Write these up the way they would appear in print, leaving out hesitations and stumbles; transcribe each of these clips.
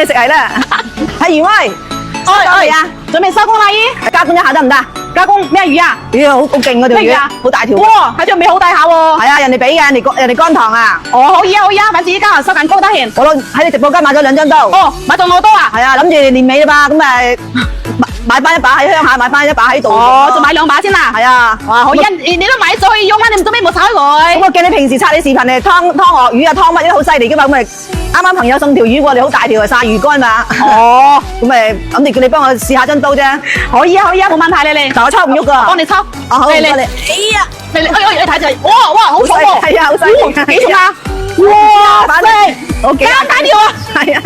你食係啦。係魚威，哎呀，準備收工啦姨，加工一下得唔得？加工咩魚啊？魚好勁嗰條魚咩魚啊，好大條。哇，睇條尾好大下喎。係啊，人哋俾嘅，人哋乾塘啊。哦，可以啊，可以啊，反正依家收緊高得閒。我喺你直播間買咗2張刀。哦，買咗好多啊。係啊，諗住年尾啦嘛，咁咪買翻一把喺鄉下，買翻一把喺度。哦，就買2把先啦。係啊，哇，可以，你都買咗可以用啦，你做咩冇炒佢？咁我見你平時刷你視頻嚟湯鱷魚啊，湯乜都好犀利噶嘛，咁咪啱啱朋友送條魚過嚟，好大條啊，曬魚乾嘛。哦，咁咪諗住叫你幫我試下張刀啫。可以啊，可以啊，冇問題你。但我抽唔喐噶。幫你抽。哦好，唔該你。哎呀，你睇住，哇，好重喎。係啊，好犀利。幾重啊？哇，反正好幾大條啊！係啊，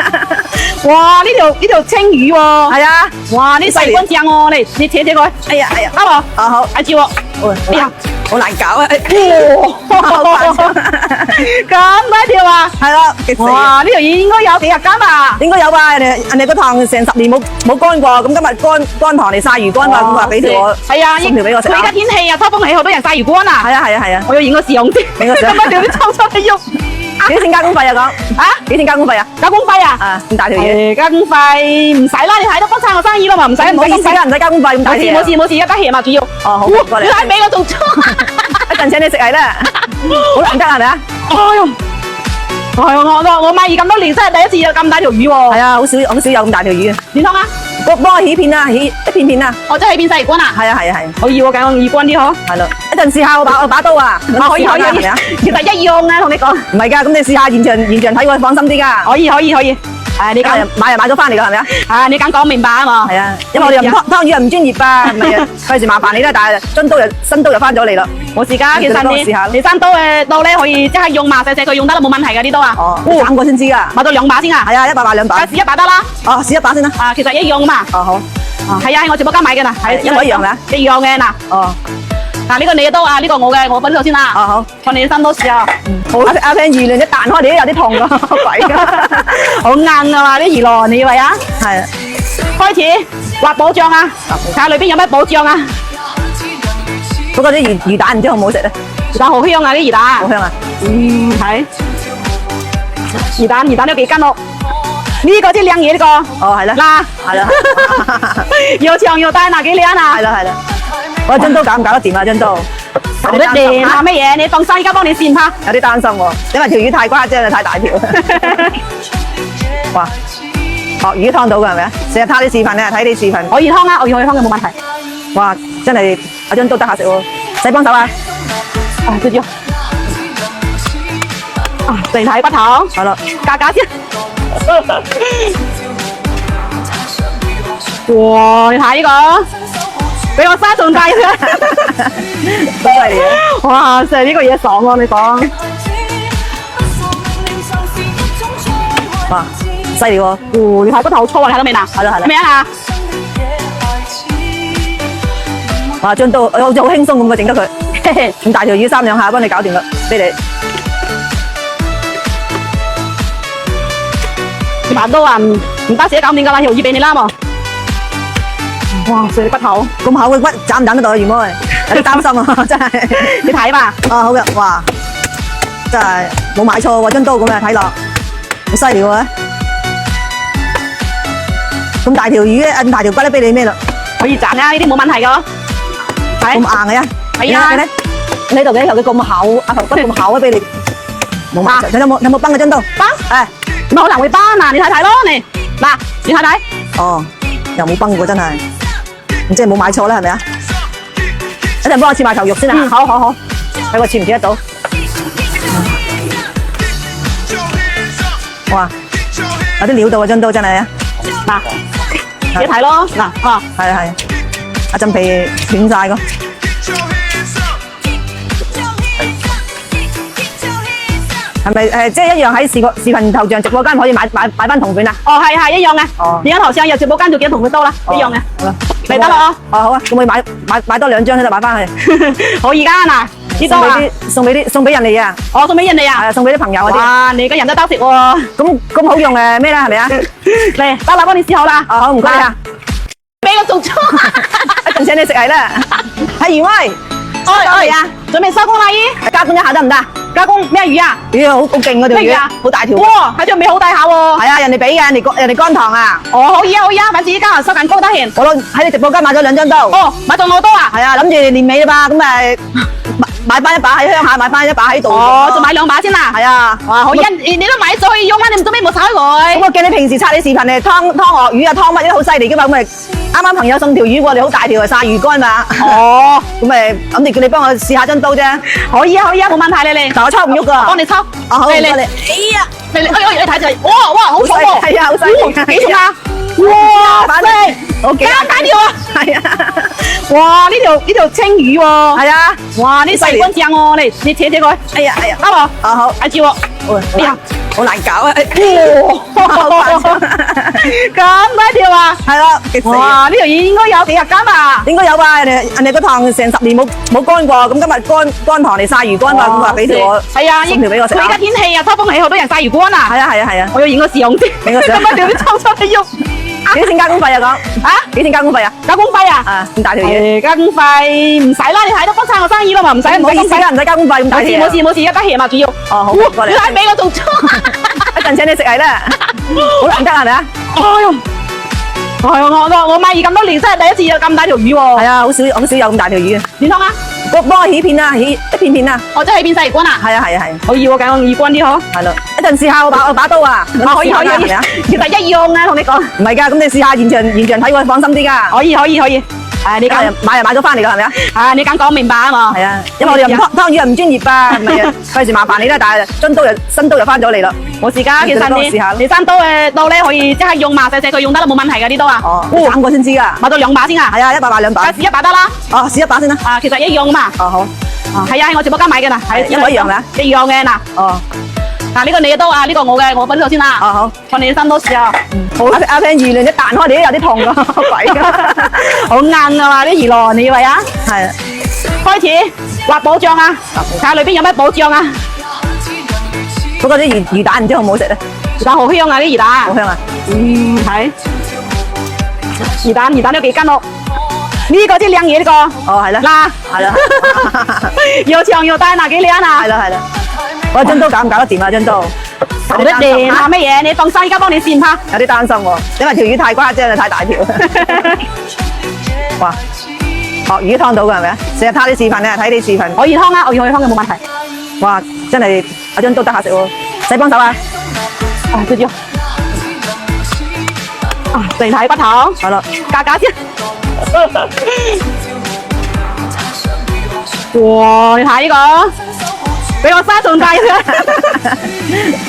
哇，呢條青魚喎。係啊，哇，呢細乾正喎，你扯佢。哎呀，係啊，啱喎。哦好，睇住喎。哎呀，好難搞啊！哇，咁大條啊！係咯，極死啊！哇，呢條魚應該有幾日間吧？應該有吧？人哋個塘成10年冇乾過，咁今日乾塘嚟曬魚乾嘛，咁話俾條我，係啊，送條俾我食啊！佢而家天氣啊，秋風起，好多人曬魚乾啊！係啊係啊係啊！我要影個試用先，影個相咁條啲抽抽地喐。幾錢加工費啊？講啊，幾錢加工費啊？加工費啊？啊，咁大條魚，加工費唔使啦，你睇到幫襯我生意啦嘛，唔使唔好意思啊，唔使加工費咁大條。冇事，一得閒嘛，主要。哦好，過嚟。你睇俾我仲粗，一陣請你食係啦，好難得係咪啊？哎呦，我賣魚咁多年，真係第一次有咁大條魚喎。係啊，好少有咁大條魚啊！點湯啊？幫我起片啊，起一片片啊！我真係變細魚乾啊！係啊係啊係啊！可以喎，揀魚乾啲嗬。係咯，一陣試下我把刀啊！可以，係咪啊？其實一樣啊，同你講。唔係㗎，咁你試下現場睇我放心啲㗎。可以。你講買咗翻嚟㗎係咪啊？你講明白啊嘛。係啊，因為我哋又湯魚又唔專業啊，咪費事麻煩你啦。但係新刀又翻咗嚟啦。冇事㗎，其實你新刀嘅刀咧可以即刻用嘛，細佢用得啦，冇問題㗎啲刀啊。哦，斬過先知㗎。買到2把先啊。係啊，100把2把。試1把得啦。哦，試1把先啦。啊，其實一樣㗎嘛。哦好。係啊，喺我直播間買嘅嗱，係一模一樣嘅。一樣嘅嗱。哦。嗱呢個你嘅刀啊，呢個我嘅，我分咗先啦。哦好。放你嘅新刀試下。好。阿 Pen 魚鱗一彈開，你都有啲痛㗎，鬼㗎。好硬啊嘛啲魚鱗，你以為啊？係啊。開始挖寶醬啊！睇下裏邊有咩寶醬啊！不過啲魚蛋唔知好唔好食咧？魚蛋好香啊！啲魚蛋。好香啊！係。魚蛋都幾斤咯？呢個啲靚嘢呢個。哦係啦。嗱。係啦。又長又大，嗱幾靚啊！係啦。我張刀搞唔搞得掂啊？張刀。搞得掂啊！乜嘢？你放心，而家幫你試下。有啲擔心喎，因為條魚太誇張啦，太大條。哇！鱷魚湯到㗎係咪啊？成日睇你視頻啊，睇你視頻。可以湯啊，可以湯嘅冇問題。哇！真係阿張刀得下食喎，使幫手啊！啊，對住。啊，嚟睇骨頭。係咯，價先。哇！你睇呢個，比我沙仲大嘅。好犀利啊！哇！食呢個嘢爽喎，你講。哇！犀利喎！你睇骨頭好粗啊，你睇到未嗱？係啦。咩啊？哇！張刀好似好輕鬆咁嘅整得佢，咁大條魚3兩下幫你搞掂啦，俾你。你把刀啊，唔得自己搞掂㗎啦，條魚俾你啦喎。哇！食啲骨頭咁厚嘅骨斬唔斬得到啊？魚妹有啲擔心啊，真係。你睇吧。哦好嘅，哇！真係冇買錯喎，張刀咁啊睇落，好犀利喎！咁大條魚咁大條骨都俾你咩啦？可以斬啊，呢啲冇問題㗎。咁硬嘅呀？係啊。呢度嘅有佢咁厚，阿頭骨咁厚啊，俾你。冇買錯，有冇崩嘅張刀？崩？誒，唔係可能會崩啊！你睇睇咯，你嗱，你睇睇。哦，又冇崩過真係，即係冇買錯啦，係咪啊？一陣幫我切埋頭肉先啊！好，睇我切唔切得到？哇，有啲料到啊！張刀真係啊！嗱，自己睇咯，嗱，係，阿陣皮斷晒個。係咪即係一樣喺視頻頭像直播間可以買翻銅片啊？哦，係一樣嘅。哦，你喺頭上有直播間做幾多銅片刀啦？一樣嘅。好啦，嚟得啦哦，好啊，咁我買多2張先，就買翻去。好，而家嗱，呢刀啊，送俾人哋啊！我送俾人哋啊！係啊，送俾啲朋友嗰啲。哇，你嘅人都得食喎。咁好用咩啦？係咪啊？嚟，得啦，幫你試好啦。哦，好唔該你啊！俾我仲粗，一陣請你食係啦。係魚威，哎呀，準備收工啦姨。加工一下得唔得？加工咩魚啊？魚好勁嗰條魚咩魚啊，好大條。哇，睇條尾好大下喎。係啊，人哋俾嘅，人哋乾塘啊。哦，可以啊，可以啊，反正依家收緊高得閒。我喺你直播間買咗2張刀。哦，買咗好多啊。係啊，諗住年尾啦嘛，咁咪買翻一把喺鄉下，買翻一把喺度。哦，就買2把先啦。係啊，哇，可以，你都買咗可以用啦，你做咩冇炒佢？咁我見你平時刷你視頻嚟湯鱷魚啊，湯乜嘢都好犀利噶嘛，咁咪啱啱朋友送條魚過嚟，好大條啊，曬魚乾嘛。哦，咁咪諗住叫你幫我試下張刀啫。可以啊，可以啊，冇問題你。但我抽唔喐噶。幫你抽。哦，好，唔該你。哎呀，你睇就係，哇，好重喎。係啊，好犀利。幾重啊？哇，反正好幾大條啊。係啊。哇，呢條青魚喎。係啊。哇，呢細乾正喎，你扯佢。哎呀，啱喎。哦好，睇住喎。哎呀，好難搞啊！哇，咁大條啊！係咯，極死啊！哇，呢條魚應該有幾日斤啊？應該有吧？人哋個塘成10年冇乾過，咁今日乾塘嚟曬魚乾嘛，咁話俾條我，係啊，送條俾我食啊！佢而家天氣啊，秋風起，好多人曬魚乾啊！係啊！我要影個試用先，影個相咁條魚抽出嚟喐。幾錢加工費啊？講啊？幾錢加工費啊？加工費啊？啊，咁大條魚，加工費唔使啦，你睇到幫襯我生意啦嘛，唔使唔好意思啦，唔使加工費咁大條。冇事，而家得閒嘛，主要。哦，好，過嚟。你睇俾我仲粗，一陣請你食係啦，好難得係咪啊？我賣魚咁多年，真係第一次有咁大條魚喎。係啊，好少有咁大條魚。點湯啊？幫我起片啊，起一片片啊。我真係變細魚乾啊！係啊，可以喎，揀魚乾啲嗬。係咯，一陣試下我把刀啊。可以，係咪啊？其實一樣啊，同你講。唔係㗎，咁你試下現場睇會放心啲㗎。可以。你講買咗翻嚟㗎係咪啊？你講明白啊嘛。係啊，因為我哋又湯魚又唔專業啊，唔係啊，費事麻煩你啦。但係新刀又翻咗嚟啦。冇事㗎，其實你新刀嘅刀咧可以即刻用嘛，細佢用得啦，冇問題㗎啲刀啊。哦，斬過先知㗎。買到2把先啊。係啊，100把2把。試1把得啦。哦，試1把先啦。其實一樣嘛。哦，好。係啊，喺我直播間買嘅嗱，係一模一樣嘅。一樣嘅嗱。哦。嗱，呢個你嘅刀啊，呢個我嘅，我擺呢度先啦。哦，好。放你新刀試啊。好。阿 Pen 魚鱗一彈開，你都有啲痛㗎，鬼㗎。好硬啊嘛啲魚鱗，你以為啊？係。開始挖寶醬啊！睇下裏邊有咩寶醬啊！嗰個啲魚蛋唔知好唔好食咧？魚蛋好香啊！啲魚蛋。好香啊！係。魚蛋都幾斤咯？呢個先靚嘢呢個。哦，係啦。嗱，係啦。又長又大，嗱幾靚啊！係啦。我張刀搞唔搞得掂啊？張刀。搞得掂啊！乜嘢？你放心，而家幫你試下。有啲擔心喎，因為條魚太誇張啦，太大條。哇！鱷魚湯到㗎係咪啊？成日睇你視頻啊，睇你視頻。可以湯啊，可以湯嘅冇問題。哇！真係阿張刀得下食喎，使幫手啊！對住。嚟睇骨頭。係咯。價先。哇！你睇呢個，俾我生仲大啲。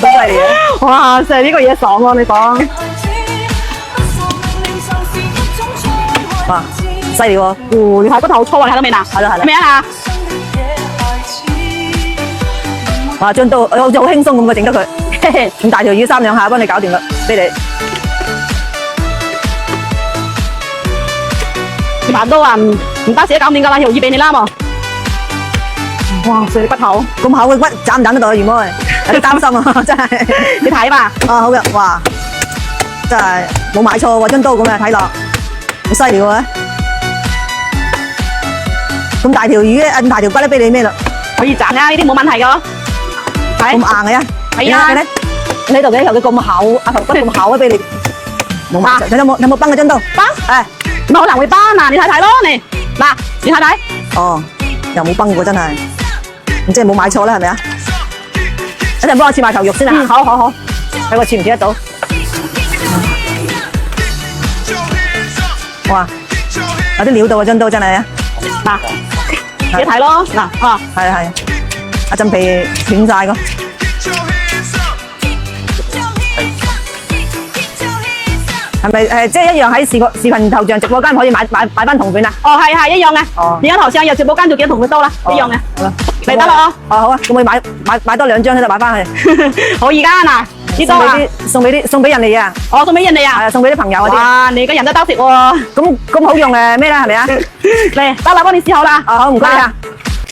好犀利啊！哇！食呢個嘢爽喎，你講。哇！犀利喎！你睇骨頭好粗啊，你睇到未嗱？係啦。咩啊？哇！張刀好似好輕鬆咁嘅整得佢，咁大條魚3兩下幫你搞掂啦，俾你。呢把刀啊，唔得自己搞掂㗎啦，條魚俾你啦嘛。哇！食啲骨頭，咁厚嘅骨斬唔斬得到啊？魚妹有啲擔心啊，真係。你睇吧。啊好嘅，哇！真係冇買錯喎，張刀咁樣睇落，好犀利喎！咁大條魚，咁大條骨都俾你咩啦？可以斬啊，呢啲冇問題㗎。咁硬嘅呀？係啊。你呢度嘅頭佢咁厚，頭骨咁厚啊，俾你。冇買錯，有冇崩嘅張刀？崩？咁可能會崩啊！你睇睇咯，嗱，你睇睇。哦，又冇崩過真係，咁即係冇買錯啦，係咪啊？一陣幫我切埋頭肉先啊！好，睇我切唔切得到？哇，有啲料到啊！張刀真係啊！嗱，你睇咯，嗱，係，阿陣皮斷晒個。係咪即係一樣喺視頻頭像直播間可以買翻同款啊？哦，係一樣嘅。哦，你喺頭上有直播間就見同款刀啦，一樣嘅。嚟得啦哦，好啊，咁我買多2張先得買翻去。好，而家嗱，呢刀啊，送俾人哋啊。哦，送俾人哋啊。係啊，送俾啲朋友嗰啲。哇，你個人都得食喎。咁好用咩啦？係咪啊？嚟，得啦，幫你試好啦。哦，好，唔該你啊。